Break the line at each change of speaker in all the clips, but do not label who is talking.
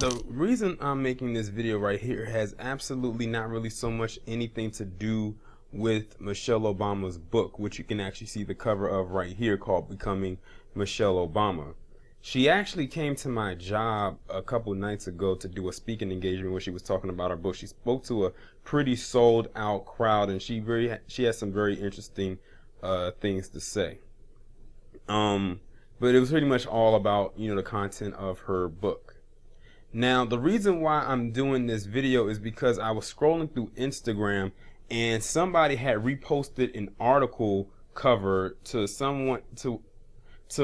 The reason I'm making this video right here has absolutely not really so much anything to do with Michelle Obama's book, which you can actually see the cover of right here, called Becoming Michelle Obama. She actually came to my job a couple nights ago to do a speaking engagement where she was talking about her book. She spoke to a pretty sold out crowd, and she has some very interesting things to say. But it was pretty much all about, the content of her book. Now, the reason why I'm doing this video is because I was scrolling through Instagram and somebody had reposted an article cover to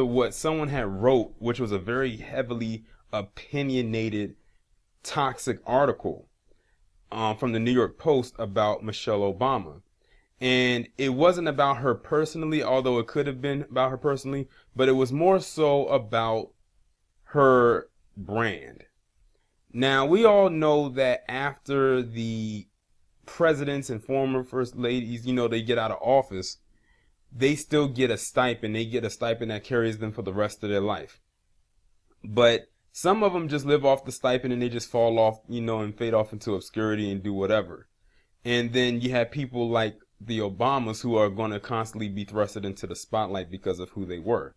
what someone had wrote, which was a very heavily opinionated, toxic article from the New York Post about Michelle Obama. And it wasn't about her personally, although it could have been about her personally, but it was more so about her brand. Now, we all know that after the presidents and former first ladies, they get out of office, they still get a stipend. They get a stipend that carries them for the rest of their life. But some of them just live off the stipend and they just fall off, and fade off into obscurity and do whatever. And then you have people like the Obamas who are going to constantly be thrusted into the spotlight because of who they were.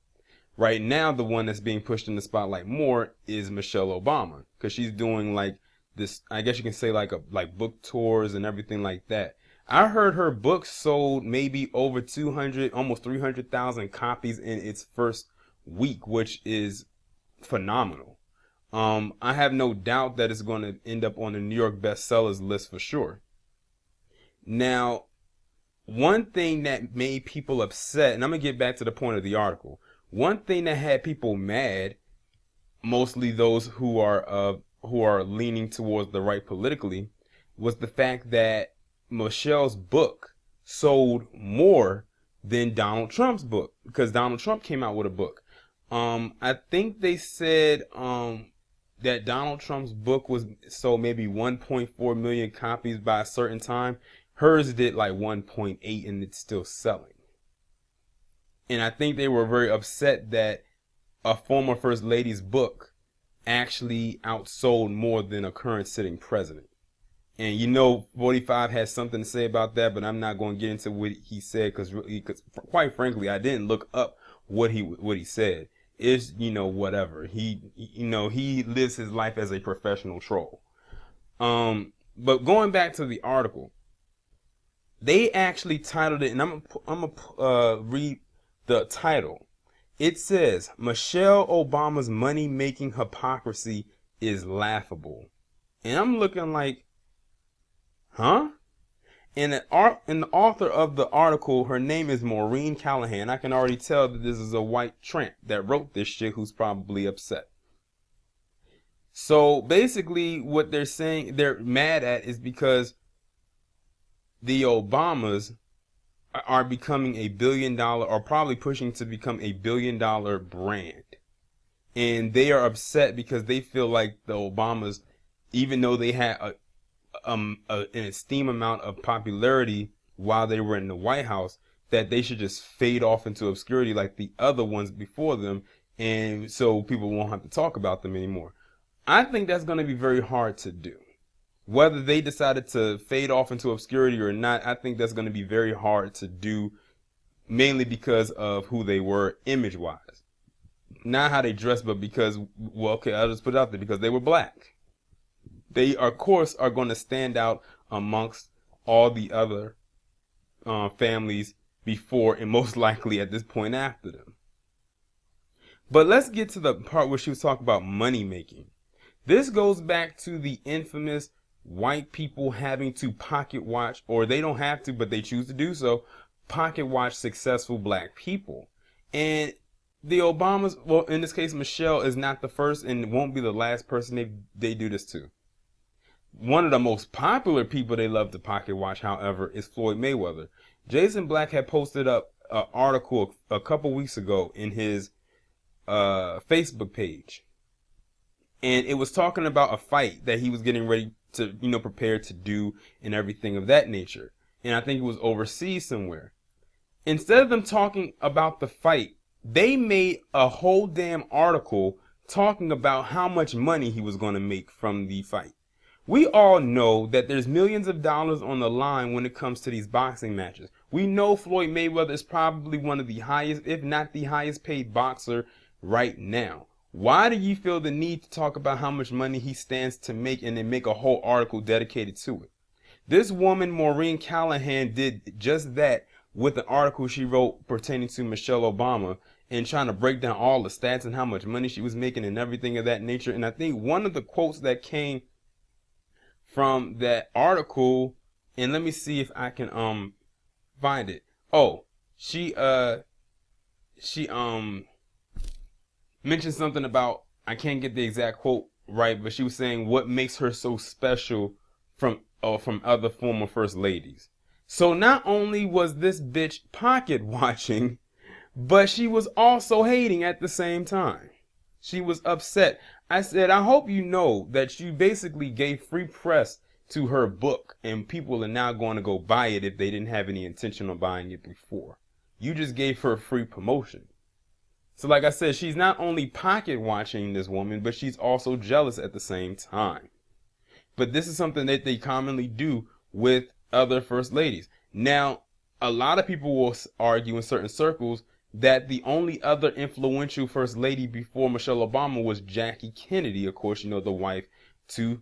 Right now, the one that's being pushed in the spotlight more is Michelle Obama, because she's doing like this, I guess you can say like book tours and everything like that. I heard her book sold maybe over 200, almost 300,000 copies in its first week, which is phenomenal. I have no doubt that it's going to end up on the New York bestsellers list for sure. Now, one thing that made people upset, and I'm going to get back to the point of the article. One thing that had people mad, mostly those who are leaning towards the right politically, was the fact that Michelle's book sold more than Donald Trump's book, because Donald Trump came out with a book. I think they said that Donald Trump's book was sold maybe 1.4 million copies by a certain time. Hers did like 1.8, and it's still selling. And I think they were very upset that a former first lady's book actually outsold more than a current sitting president. And 45 has something to say about that, but I'm not going to get into what he said because quite frankly, I didn't look up what he said. It's, whatever. He lives his life as a professional troll. But going back to the article, they actually titled it, and I'm gonna read the title. It says, Michelle Obama's money-making hypocrisy is laughable. And I'm looking like, huh? And the author of the article, her name is Maureen Callahan. I can already tell that this is a white tramp that wrote this shit who's probably upset. So basically what they're saying they're mad at is because the Obamas are becoming a $1 billion, or probably pushing to become a $1 billion brand. And they are upset because they feel like the Obamas, even though they had an esteemed amount of popularity while they were in the White House, that they should just fade off into obscurity like the other ones before them, and so people won't have to talk about them anymore. I think that's going to be very hard to do. Whether they decided to fade off into obscurity or not, I think that's going to be very hard to do, mainly because of who they were image-wise. Not how they dressed, but because, well, okay, I'll just put it out there, because they were black. They, of course, are going to stand out amongst all the other families before, and most likely at this point after them. But let's get to the part where she was talking about money making. This goes back to the infamous white people having to pocket watch, or they don't have to, but they choose to do so, pocket watch successful black people. And the Obamas, well, in this case, Michelle is not the first and won't be the last person they do this to. One of the most popular people they love to pocket watch, however, is Floyd Mayweather. Jason Black had posted up an article a couple weeks ago in his Facebook page. And it was talking about a fight that he was getting ready to, prepare to do and everything of that nature. And I think it was overseas somewhere. Instead of them talking about the fight, they made a whole damn article talking about how much money he was going to make from the fight. We all know that there's millions of dollars on the line when it comes to these boxing matches. We know Floyd Mayweather is probably one of the highest, if not the highest paid boxer right now. Why do you feel the need to talk about how much money he stands to make and then make a whole article dedicated to it? This woman, Maureen Callahan, did just that with an article she wrote pertaining to Michelle Obama and trying to break down all the stats and how much money she was making and everything of that nature. And I think one of the quotes that came from that article, and let me see if I can find it. Oh, she mentioned something about, I can't get the exact quote right, but she was saying what makes her so special from other former first ladies. So not only was this bitch pocket watching, but she was also hating at the same time. She was upset. I said, I hope you know that you basically gave free press to her book, and people are now going to go buy it if they didn't have any intention of buying it before. You just gave her free promotion. So like I said, she's not only pocket watching this woman, but she's also jealous at the same time. But this is something that they commonly do with other first ladies. Now, a lot of people will argue in certain circles that the only other influential first lady before Michelle Obama was Jackie Kennedy. Of course, you know, the wife to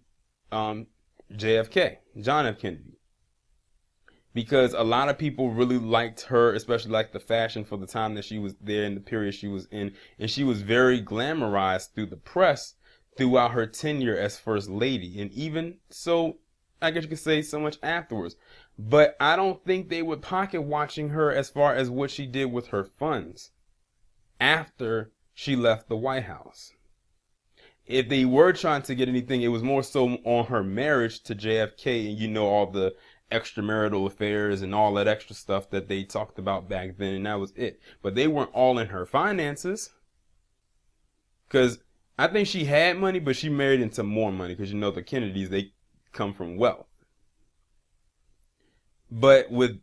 JFK, John F. Kennedy. Because a lot of people really liked her, especially like the fashion for the time that she was there in the period she was in. And she was very glamorized through the press throughout her tenure as first lady. And even so, I guess you could say so much afterwards. But I don't think they were pocket watching her as far as what she did with her funds after she left the White House. If they were trying to get anything, it was more so on her marriage to JFK, and you know, all the extramarital affairs and all that extra stuff that they talked about back then, and that was it. But they weren't all in her finances, because I think she had money, but she married into more money, because you know the Kennedys, they come from wealth. But with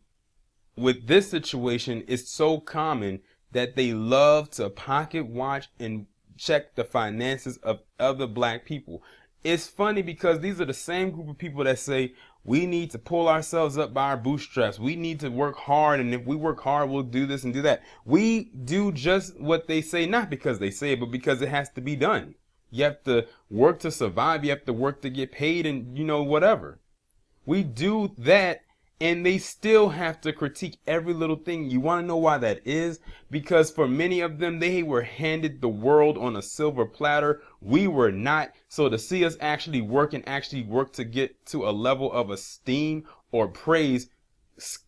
this situation, it's so common that they love to pocket watch and check the finances of other black people. It's funny because these are the same group of people that say we need to pull ourselves up by our bootstraps. We need to work hard, and if we work hard, we'll do this and do that. We do just what they say, not because they say it, but because it has to be done. You have to work to survive. You have to work to get paid, and you know, whatever. We do that, and they still have to critique every little thing. You want to know why that is? Because for many of them, they were handed the world on a silver platter. We were not. So to see us actually work and actually work to get to a level of esteem or praise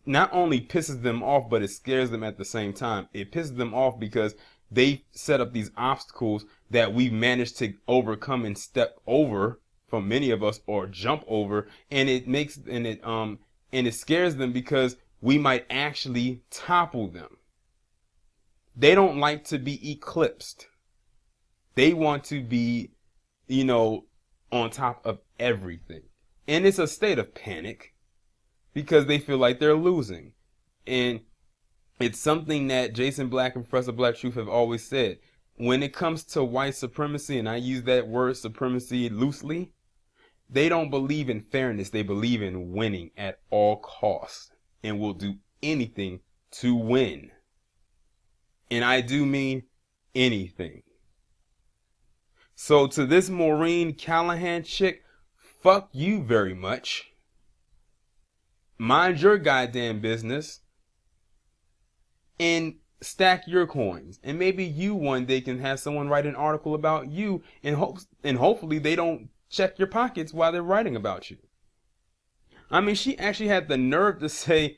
not only pisses them off, but it scares them at the same time. It pisses them off because they set up these obstacles that we've managed to overcome and step over for many of us, or jump over, and it scares them because we might actually topple them. They don't like to be eclipsed. They want to be, you know, on top of everything. And it's a state of panic because they feel like they're losing. And it's something that Jason Black and Professor Black Truth have always said. When it comes to white supremacy, and I use that word supremacy loosely, they don't believe in fairness. They believe in winning at all costs and will do anything to win. And I do mean anything. So to this Maureen Callahan chick, fuck you very much. Mind your goddamn business and stack your coins. And maybe you one day can have someone write an article about you, and hopefully they don't check your pockets while they're writing about you. I mean, she actually had the nerve to say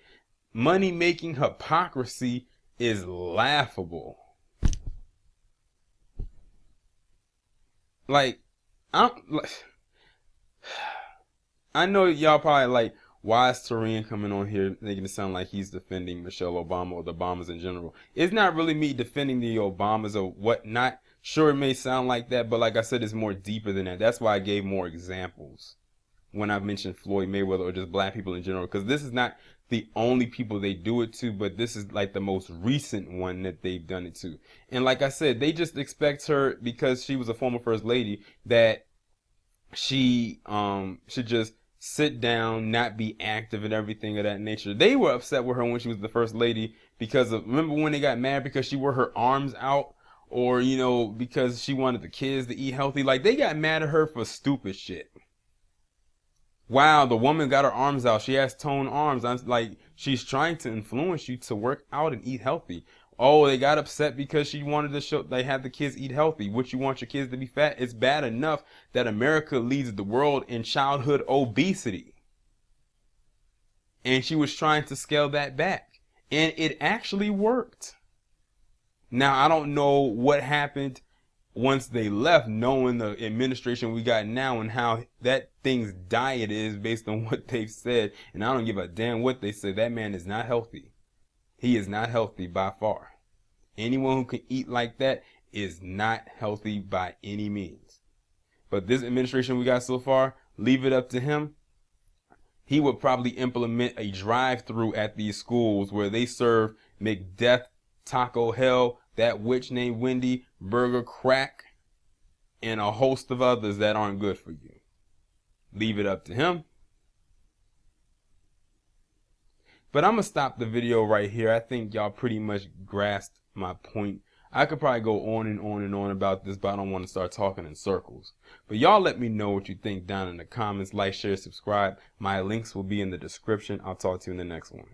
money-making hypocrisy is laughable. Like, I know y'all probably like, why is Tarian coming on here making it sound like he's defending Michelle Obama or the Obamas in general? It's not really me defending the Obamas or whatnot. Sure, it may sound like that, but like I said, it's more deeper than that. That's why I gave more examples when I mentioned Floyd Mayweather or just black people in general, because this is not the only people they do it to, but this is like the most recent one that they've done it to. And like I said, they just expect her, because she was a former first lady, that she should just sit down, not be active and everything of that nature. They were upset with her when she was the first lady because of, remember when they got mad because she wore her arms out, or you know, because she wanted the kids to eat healthy. Like, they got mad at her for stupid shit. Wow, the woman got her arms out. She has toned arms. I'm like, she's trying to influence you to work out and eat healthy. Oh, they got upset because she wanted to show they had the kids eat healthy. What, you want your kids to be fat? It's bad enough that America leads the world in childhood obesity. And she was trying to scale that back. And it actually worked. Now, I don't know what happened once they left, knowing the administration we got now and how that thing's diet is based on what they've said. And I don't give a damn what they said. That man is not healthy. He is not healthy by far. Anyone who can eat like that is not healthy by any means. But this administration we got so far, leave it up to him. He would probably implement a drive-through at these schools where they serve McDeath, Taco Hell, that witch named Wendy, Burger Crack, and a host of others that aren't good for you. Leave it up to him. But I'm going to stop the video right here. I think y'all pretty much grasped my point. I could probably go on and on and on about this, but I don't want to start talking in circles. But y'all let me know what you think down in the comments. Like, share, subscribe. My links will be in the description. I'll talk to you in the next one.